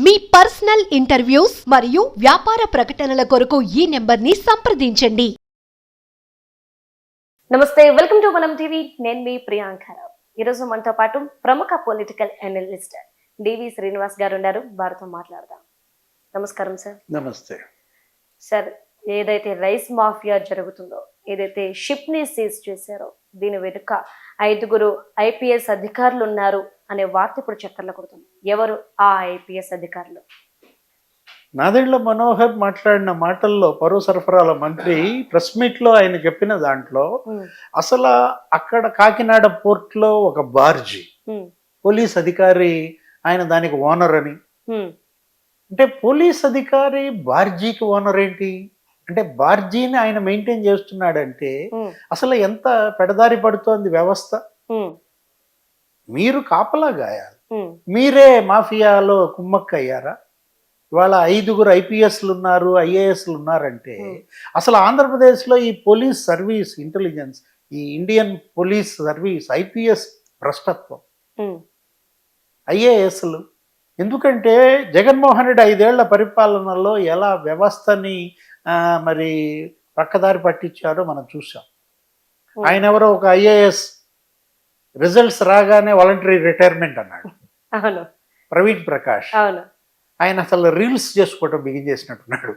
మీ personal interviews మరియు వ్యాపార ప్రకటనల కొరకు ఈ నెంబర్ని సంప్రదించండి. నమస్తే, వెల్కమ్ టు మనం టీవీ. నేను మీ ప్రియాంక. ఈరోజు మనతో పాటు ప్రముఖ పొలిటికల్ అనలిస్ట్ డివి శ్రీనివాస్ గారు ఉన్నారు. వారితో మాట్లాడదాం. నమస్కారం సార్. నమస్తే సార్, ఏదైతే రైస్ మాఫియా జరుగుతుందో, ఏదైతే షిప్ ని సీజ్ చేశారో, దీని వెనుక 5 ఐపీఎస్ అధికారులు ఉన్నారు అనే వార్త ఇప్పుడు చక్కర్లు కొడుతుంది. ఎవరు ఆ ఐపీఎస్ అధికారులు? నాదెండ్ల మనోహర్ మాట్లాడిన మాటల్లో పౌర సరఫరాల మంత్రి ప్రెస్ మీట్ లో ఆయన చెప్పిన దాంట్లో అసలు అక్కడ కాకినాడ పోర్ట్ లో ఒక బార్జీ పోలీస్ అధికారి, ఆయన దానికి ఓనర్ అని. అంటే పోలీస్ అధికారి బార్జీకి ఓనర్ ఏంటి అంటే, బార్జీని ఆయన మెయింటైన్ చేస్తున్నాడంటే అసలు ఎంత పెడదారి పడుతోంది వ్యవస్థ. మీరు కాపలా గాయాలి, మీరే మాఫియాలో కుమ్మక్కయ్యారా? ఇవాళ 5 ఐపీఎస్లు ఉన్నారు, ఐఏఎస్లు ఉన్నారంటే అసలు ఆంధ్రప్రదేశ్లో ఈ పోలీస్ సర్వీస్ ఇంటెలిజెన్స్, ఈ ఇండియన్ పోలీస్ సర్వీస్ ఐపీఎస్ భ్రష్టత్వం, ఐఏఎస్లు. ఎందుకంటే జగన్మోహన్ రెడ్డి 5 ఏళ్ల పరిపాలనలో ఎలా వ్యవస్థని మరి పక్కదారి పట్టించారో మనం చూసాం. ఆయన ఎవరో ఒక ఐఏఎస్ రిజల్ట్స్ రాగానే వాలంటరీ రిటైర్మెంట్ అన్నాడు. అవును, ప్రవీణ్ ప్రకాష్. అవును, ఆయన అసలు రీల్స్ చేసుకోవటం బిగించేసినట్టున్నాడు.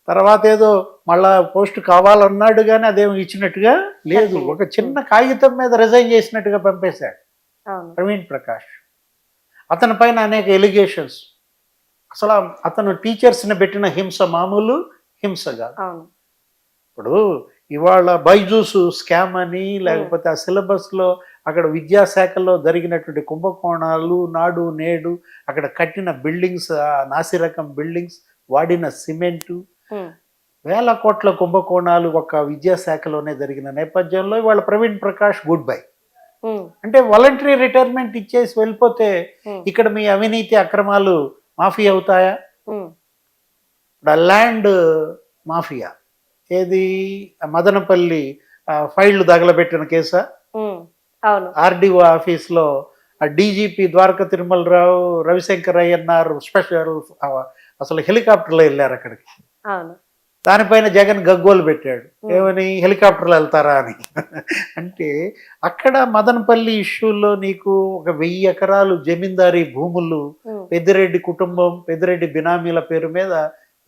తర్వాత ఏదో మళ్ళా పోస్ట్ కావాలన్నాడు కానీ అదేమో ఇచ్చినట్టుగా లేదు. ఒక చిన్న కాగితం మీద రిజైన్ చేసినట్టుగా పంపేశాడు ప్రవీణ్ ప్రకాష్. అతని పైన అనేక ఎలిగేషన్స్. అసలు అతను టీచర్స్ని పెట్టిన హింస మామూలు హింసగా. ఇప్పుడు ఇవాళ బైజూస్ స్కామ్ అని, లేకపోతే ఆ సిలబస్లో అక్కడ విద్యాశాఖలో జరిగినటువంటి కుంభకోణాలు, నాడు నేడు అక్కడ కట్టిన బిల్డింగ్స్, నాసిరకం బిల్డింగ్స్, వాడిన సిమెంటు, వేల కోట్ల కుంభకోణాలు ఒక విద్యాశాఖలోనే జరిగిన నేపథ్యంలో ఇవాళ ప్రవీణ్ ప్రకాష్ గుడ్ బై. అంటే వాలంటరీ రిటైర్మెంట్ ఇచ్చేసి వెళ్ళిపోతే ఇక్కడ మీ అవినీతి అక్రమాలు మాఫీ అవుతాయా? ఇప్పుడు ల్యాండ్ మాఫియా ఏది, మదనపల్లి ఫైళ్లు తగలబెట్టిన కేసా? ఆర్డీఓ ఆఫీస్లో డీజీపీ ద్వారక తిరుమలరావు, రవిశంకర్ అయ్యన్నారు స్పెషల్ అసలు హెలికాప్టర్లో వెళ్ళారు అక్కడికి. దానిపైన జగన్ గగ్గోలు పెట్టాడు, ఏమని, హెలికాప్టర్లో వెళ్తారా అని. అంటే అక్కడ మదనపల్లి ఇష్యూలో నీకు ఒక 1000 ఎకరాలు జమీందారీ భూములు పెద్దిరెడ్డి కుటుంబం, పెద్దిరెడ్డి బినామీల పేరు మీద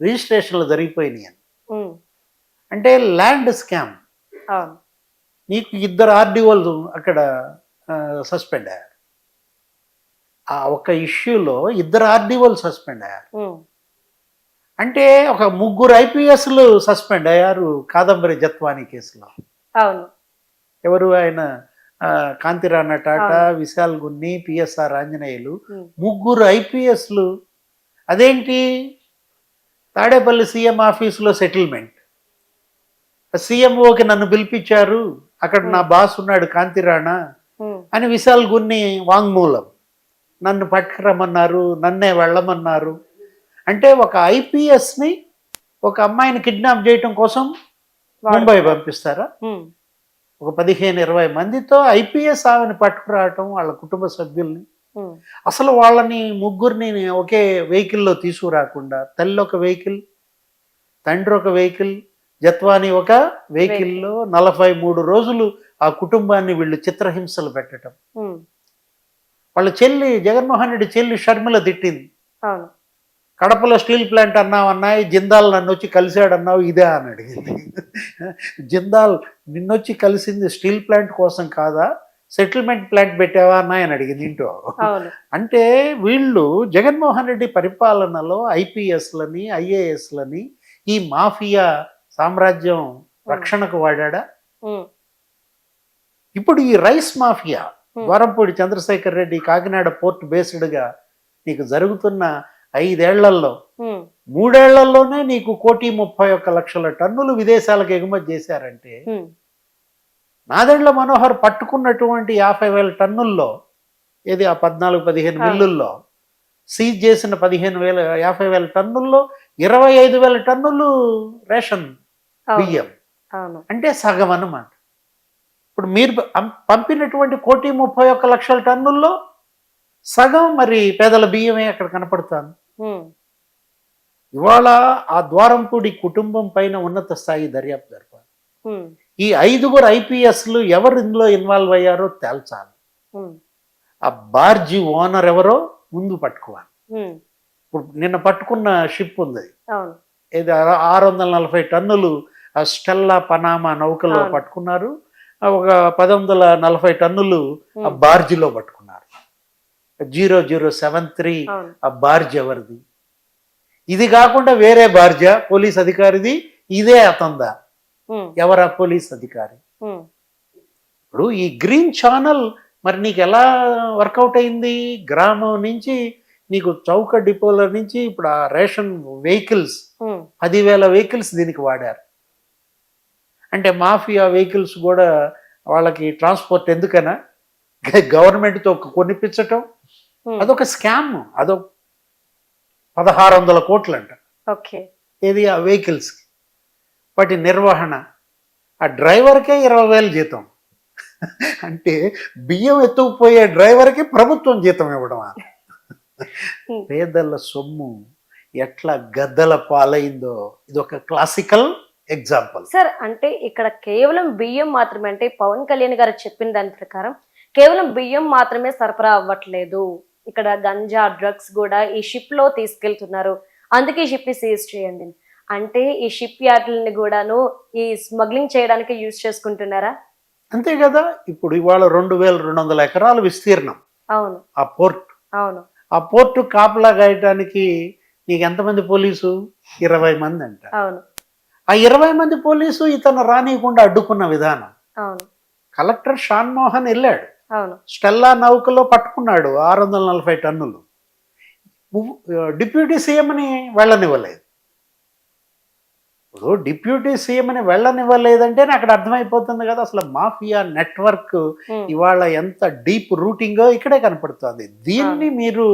రిజిస్ట్రేషన్లు జరిగిపోయినాయి అని. అంటే ల్యాండ్ స్కామ్. నీకు 2 ఆర్డీఓలు అక్కడ సస్పెండ్ అయ్యారు. ఆ ఒక్క ఇష్యూలో 2 ఆర్డీఓలు సస్పెండ్ అయ్యారు. అంటే ఒక 3 ఐపీఎస్లు సస్పెండ్ అయ్యారు కాదంబరి జత్వానీ కేసులో. ఎవరు ఆయన, కాంతిరాణ టాటా, విశాల్ గున్ని, పిఎస్ఆర్ ఆంజనేయులు, 3 ఐపీఎస్లు. అదేంటి, తాడేపల్లి సీఎం ఆఫీసులో సెటిల్మెంట్. సీఎంఓకి నన్ను పిలిపించారు, అక్కడ నా బాస్ ఉన్నాడు కాంతిరాణ అని విశాల్ గున్ని వాంగ్మూలం, నన్ను పట్టుకురమ్మన్నారు, నన్నే వెళ్ళమన్నారు. అంటే ఒక ఐపీఎస్ని ఒక అమ్మాయిని కిడ్నాప్ చేయటం కోసం ముంబై పంపిస్తారా? ఒక 15-20 మందితో ఐపీఎస్ ఆమెను పట్టుకురావటం, వాళ్ళ కుటుంబ సభ్యుల్ని. అసలు వాళ్ళని 3 ఒకే వెహికల్లో తీసుకురాకుండా, తల్లి ఒక వెహికల్, తండ్రి ఒక వెహికల్, జత్వానీ ఒక వెహికల్లో 43 రోజులు ఆ కుటుంబాన్ని వీళ్ళు చిత్రహింసలు పెట్టడం. వాళ్ళ చెల్లి, జగన్మోహన్ రెడ్డి చెల్లి షర్మిల తిట్టింది, కడపలో స్టీల్ ప్లాంట్ అన్నాయి, జిందాల్ నన్ను వచ్చి కలిశాడన్నావు, ఇదే అని అడిగింది. జిందాల్ నిన్నొచ్చి కలిసింది స్టీల్ ప్లాంట్ కోసం కాదా, సెటిల్మెంట్ ప్లాంట్ పెట్టావా అన్నాయి అని అడిగింది ఇంటో. అంటే వీళ్ళు జగన్మోహన్ రెడ్డి పరిపాలనలో ఐపీఎస్లని, ఐఏఎస్లని ఈ మాఫియా సామ్రాజ్యం రక్షణకు వాడా. ఇప్పుడు ఈ rice mafia, Dwarampudi Chandrasekhar Reddy Kakinada port బేస్డ్గా నీకు జరుగుతున్న 5 ఏళ్లలో 3 ఏళ్లలోనే నీకు 1,31,00,000 టన్నులు విదేశాలకు ఎగుమతి చేశారంటే, నాదెండ్ల మనోహర్ పట్టుకున్నటువంటి 50,000 టన్నుల్లో, ఏది ఆ 14-15 మిల్లుల్లో సీజ్ చేసిన 50,000 టన్నుల్లో 25,000 టన్నులు రేషన్ బియ్యం. అంటే సగం అన్నమాట. ఇప్పుడు మీరు పంపినటువంటి 1,31,00,000 టన్నుల్లో సగం మరి పేదల బియ్యమే అక్కడ కనపడుతుంది. ఉమ్, ఇవాళ ఆ ద్వారంపూడి కుటుంబం పైన ఉన్నత స్థాయి దర్యాప్తు జరపాలి. ఉమ్, ఈ 5గురు ఐపీఎస్లు ఎవరు ఇందులో ఇన్వాల్వ్ అయ్యారో తేల్చాలి. ఉమ్, ఆ బార్జీ ఓనర్ ఎవరో ముందు పట్టుకోవాలి. ఉమ్, ఇప్పుడు నిన్న పట్టుకున్న షిప్ ఉంది, అవును. ఇది 640 టన్నులు ఆ స్టెల్లా పనామా నౌకలో అవును. పట్టుకున్నారు. ఒక 1140 టన్నులు ఆ ఉమ్, బార్జిలో పట్టుకున్నారు. 0073 అవును. ఆ బార్జ్ ఎవరిది? ఇది కాకుండా వేరే బార్జా పోలీస్ అధికారిది, ఇదే అతందా? ఉమ్, ఎవరా పోలీస్ అధికారి? ఉమ్, ఇప్పుడు ఈ గ్రీన్ ఛానల్ మరి నీకు ఎలా వర్కౌట్ అయింది? గ్రామం నుంచి నీకు చౌక డిపోల నుంచి ఇప్పుడు ఆ రేషన్ వెహికల్స్ ఉమ్, 10,000 వెహికల్స్ దీనికి వాడారు. అంటే మాఫియా వెహికల్స్ కూడా వాళ్ళకి ట్రాన్స్పోర్ట్ ఎందుకనా? గవర్నమెంట్తో కొనిపించటం ఉమ్, అదొక స్కామ్. అదొక 1600 కోట్లు అంట. ఓకే. ఏది ఆ వెహికల్స్కి, వాటి నిర్వహణ, ఆ డ్రైవర్కే 20,000 జీతం. అంటే బియ్యం ఎత్తుకుపోయే డ్రైవర్కి ప్రభుత్వం జీతం ఇవ్వడమా? పేదల సొమ్ము ఎట్లా గద్దల పాలైందో ఇది ఒక క్లాసికల్ ఎగ్జాంపుల్. సార్, అంటే ఇక్కడ కేవలం బియ్యం మాత్రమే, అంటే పవన్ కళ్యాణ్ గారు చెప్పిన దాని ప్రకారం కేవలం బియ్యం మాత్రమే సరఫరా అవ్వట్లేదు, ఇక్కడ గంజా డ్రగ్స్ కూడా ఈ షిప్ లో తీసుకెళ్తున్నారు, అందుకే ఈ షిప్ ని సీజ్ చేయండి. అంటే ఈ షిప్ యార్డ్లని కూడాను ఈ స్మగ్లింగ్ చేయడానికి యూజ్ చేసుకుంటున్నారా? అంతే కదా. ఇప్పుడు ఇవాళ 2200 ఎకరాలు విస్తీర్ణం అవును, ఆ పోర్ట్. అవును. ఆ పోర్టు కాపలా గాయటానికి నీకు ఎంతమంది పోలీసు? 20 మంది అంట. అవును, ఆ 20 మంది పోలీసు ఇతను రానియకుండా అడ్డుకున్న విధానం. అవును, కలెక్టర్ షాన్ మోహన్ వెళ్ళాడు, అవును. స్టెల్లా నౌకలో పట్టుకున్నాడు 640 టన్నులు. డిప్యూటీ సీఎంని వెళ్ళనివ్వలేదు. ఇప్పుడు డిప్యూటీ సీఎంని వెళ్ళనివ్వలేదంటే అక్కడ అర్థమైపోతుంది కదా అసలు మాఫియా నెట్వర్క్ ఇవాళ ఎంత డీప్ రూటింగో ఇక్కడే కనపడుతుంది. దీన్ని మీరు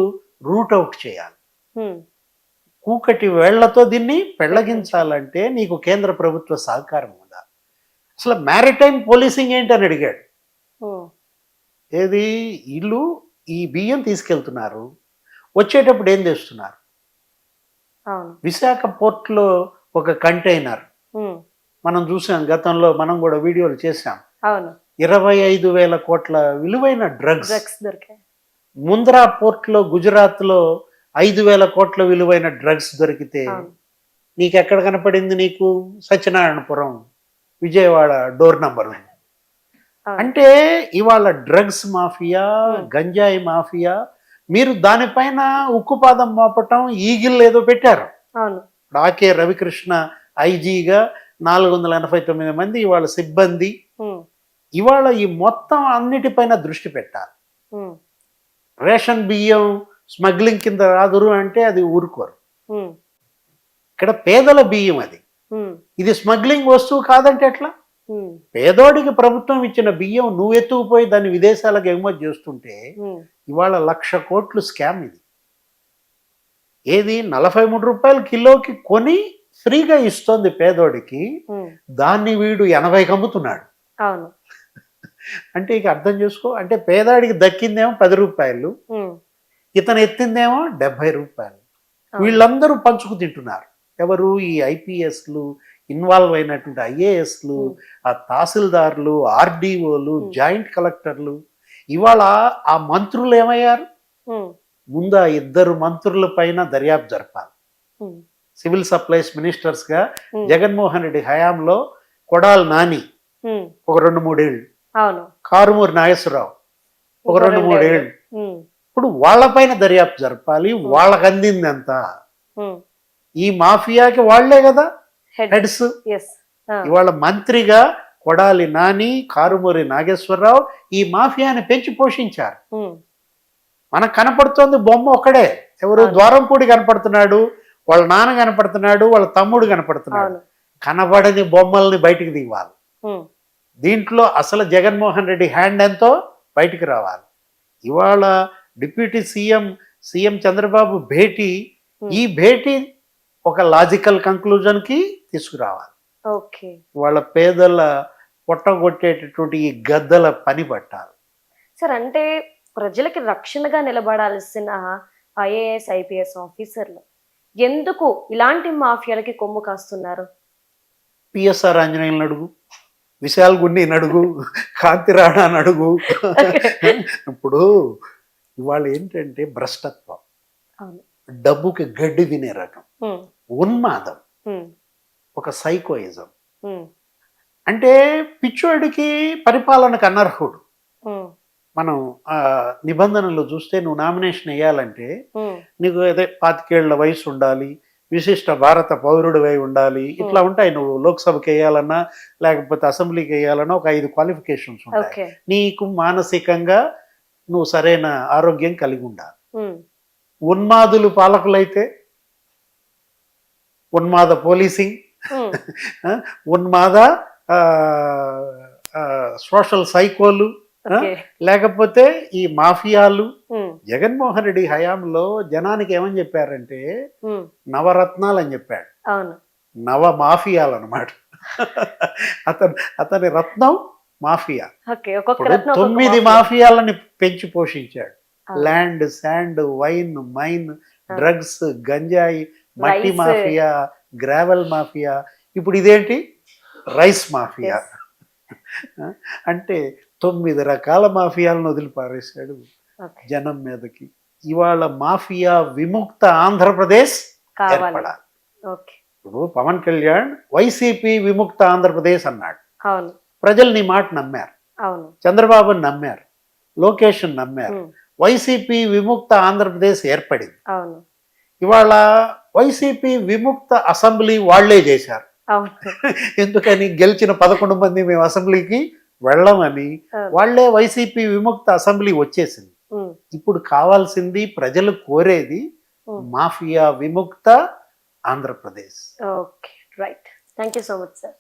రూట్ అవుట్ చేయాలి. ఉమ్, కూకటి వేళ్లతో దీన్ని పెళ్లగించాలంటే నీకు కేంద్ర ప్రభుత్వ సహకారం ఉందా? అసలు మ్యారిటైమ్ పోలీసింగ్ ఏంటి అని అడిగాడు. ఉమ్, ఏది ఇల్లు ఈ బియ్యం తీసుకెళ్తున్నారు, వచ్చేటప్పుడు ఏం తెస్తున్నారు? అవును. విశాఖ పోర్ట్లో ఒక కంటైనర్ ఉమ్, మనం చూసాం, గతంలో మనం కూడా వీడియోలు చేసాం. అవును. 25,000 కోట్ల విలువైన డ్రగ్స్. డ్రగ్స్ దొరికాయి. ముంద్రా పోర్ట్లో గుజరాత్లో 5,000 కోట్ల విలువైన డ్రగ్స్ దొరికితే అవును. నీకు ఎక్కడ కనపడింది? నీకు సత్యనారాయణపురం, విజయవాడ డోర్ నంబర్. అవును. అంటే ఇవాళ డ్రగ్స్ మాఫియా, గంజాయి మాఫియా, మీరు దానిపైన ఉక్కుపాదం మోపటం, ఈగిల్ ఏదో పెట్టారు. అవును. ఆకే రవికృష్ణ ఐజీగా 489 మంది ఇవాళ సిబ్బంది. ఉమ్, ఇవాళ ఈ మొత్తం అన్నిటిపైన దృష్టి పెట్టాలి. ఉమ్, రేషన్ బియ్యం స్మగ్లింగ్ కింద రాదురు అంటే అది ఊరుకోరు. ఉమ్, ఇక్కడ పేదల బియ్యం అది, ఉమ్, ఇది స్మగ్లింగ్ వస్తువు కాదంటే ఎట్లా? ఉమ్, పేదోడికి ప్రభుత్వం ఇచ్చిన బియ్యం నువ్వు ఎత్తుకుపోయి దాన్ని విదేశాలకు ఎగుమతి చేస్తుంటే ఉమ్, ఇవాళ 1,00,000 కోట్లు స్కామ్ ఇది. ఏది 43 రూపాయలు కిలోకి కొని ఫ్రీగా ఇస్తోంది పేదోడికి, ఉమ్, దాన్ని వీడు 80కి అమ్ముతున్నాడు. అవును. అంటే ఇక అర్థం చేసుకో. అంటే పేదాడికి దక్కిందేమో 10 రూపాయలు, ఉమ్, ఇతను ఎత్తిందేమో 70 రూపాయలు. అవును. వీళ్ళందరూ పంచుకు తింటున్నారు. ఎవరు? ఈ ఐపీఎస్లు, ఇన్వాల్వ్ అయినటువంటి ఐఏఎస్లు, ఆ తహసీల్దార్లు, ఆర్డీఓలు, జాయింట్ కలెక్టర్లు. ఇవాళ ఆ మంత్రులు ఏమయ్యారు? ఉమ్, ముందు ఆ 2 మంత్రుల పైన దర్యాప్తు జరపాలి. ఉమ్, సివిల్ సప్లైస్ మినిస్టర్స్గా ఉమ్, జగన్మోహన్ రెడ్డి హయాంలో కొడాలి నాని ఉమ్, ఒక 2-3 ఏళ్ళు, అవును. కారుమూరి నాగేశ్వరరావు ఒక 2-3 ఏళ్ళు. ఉమ్, ఇప్పుడు వాళ్ళపైన దర్యాప్తు జరపాలి. వాళ్ళకి అందింది ఎంత? ఉమ్, ఈ మాఫియాకి వాళ్లే కదా హెడ్స్. yes. ఆ, ఇవాళ మంత్రిగా కొడాలి నాని, కారుమూరి నాగేశ్వరరావు ఈ మాఫియాని పెంచి పోషించారు. ఉమ్, మనకు కనపడుతోంది బొమ్మ ఒక్కడే. ఎవరు? ద్వారంపూడి కనపడుతున్నాడు, వాళ్ళ నాన్న కనపడుతున్నాడు, వాళ్ళ తమ్ముడు కనపడుతున్నాడు. అవును. కనబడని బొమ్మల్ని బయటికి దిగాలి. ఉమ్, దీంట్లో అసలు జగన్మోహన్ రెడ్డి హ్యాండ్ ఎంతో బయటికి రావాలి. ఇవాళ డిప్యూటీ సీఎం చంద్రబాబు భేటీ, ఈ భేటీ ఒక లాజికల్ కంక్లూజన్కి తీసుకురావాలి. ఓకే. వాళ్ళ పేదల పొట్టగొట్టేటటువంటి ఈ గద్దల పని పట్టాలి. సార్, అంటే ప్రజలకి రక్షణగా నిలబడాల్సిన ఐఏఎస్ ఐపీఎస్ ఆఫీసర్లు ఎందుకు ఇలాంటి మాఫియాలకి కొమ్ము కాస్తున్నారు? పిఎస్ఆర్ ఆంజనేయులను అడుగు, విశాల్ గుండిని అడుగు, కాంతిరాణాని అడుగు. ఇప్పుడు ఇవాళ ఏంటంటే భ్రష్టత్వం, అవును. డబ్బుకి గడ్డి తినే రకం, ఉమ్, ఉన్మాదం, ఉమ్, ఒక సైకోయిజం. ఉమ్, అంటే పిచ్చోడికి పరిపాలనకు అనర్హుడు. ఉమ్, మనం నిబంధనలు చూస్తే నువ్వు నామినేషన్ వేయాలంటే ఉమ్, నీకు అదే 25 ఏళ్ల వయసు ఉండాలి, విశిష్ట భారత పౌరుడివై ఉండాలి, ఇట్లా ఉంటాయి. నువ్వు లోక్సభకి వేయాలన్నా లేకపోతే అసెంబ్లీకి వేయాలన్నా ఒక 5 క్వాలిఫికేషన్స్ ఉంటాయి. ఓకే. నీకు మానసికంగా నువ్వు సరైన ఆరోగ్యం కలిగి ఉండాలి. ఉమ్, ఉన్మాదులు పాలకులైతే ఉన్మాద పోలీసింగ్, ఉమ్, ఉన్మాద సోషల్ సైకోలు, ఓకే. లేకపోతే ఈ మాఫియాలు. ఉమ్, జగన్మోహన్ రెడ్డి హయాంలో జనానికి ఏమని చెప్పారంటే ఉమ్, నవరత్నాలు అని చెప్పాడు. అవును. నవ మాఫియాలు అన్నమాట. అతని రత్నం మాఫియా. ఓకే. ఒక్కొక్క ఇప్పుడు రత్నం ఒక్కొక్క 9 మాఫియా. మాఫియాలని పెంచి పోషించాడు. అవును. Land, sand, wine, mine, drugs, గంజాయి, మట్టి రైస్. మాఫియా, గ్రావెల్ మాఫియా, ఇప్పుడు ఇదేంటి రైస్ మాఫియా. Yes. అంటే 9 రకాల మాఫియాలను వదిలిపారేశాడు ఓకే. జనం మీదకి. ఇవాళ మాఫియా విముక్త ఆంధ్రప్రదేశ్ కావాలి. ఏర్పడాలి. ఓకే. ఇప్పుడు పవన్ కళ్యాణ్ వైసీపీ విముక్త ఆంధ్రప్రదేశ్ అన్నాడు. అవును. ప్రజలు నీ మాట నమ్మారు, అవును. చంద్రబాబుని నమ్మారు, లోకేష్ నమ్మారు. ఉమ్, వైసీపీ విముక్త ఆంధ్రప్రదేశ్ ఏర్పడింది. అవును. ఇవాళ వైసీపీ విముక్త అసెంబ్లీ వాళ్లే చేశారు. అవును. ఎందుకని? గెలిచిన 11 మంది మేము అసెంబ్లీకి వెళ్ళమని అవును. వాళ్లే వైసీపీ విముక్త అసెంబ్లీ వచ్చేసింది. ఉమ్, ఇప్పుడు కావాల్సింది, ప్రజలు కోరేది ఉమ్. మాఫియా విముక్త Andhra Pradesh. Okay. Right. Thank you so much sir.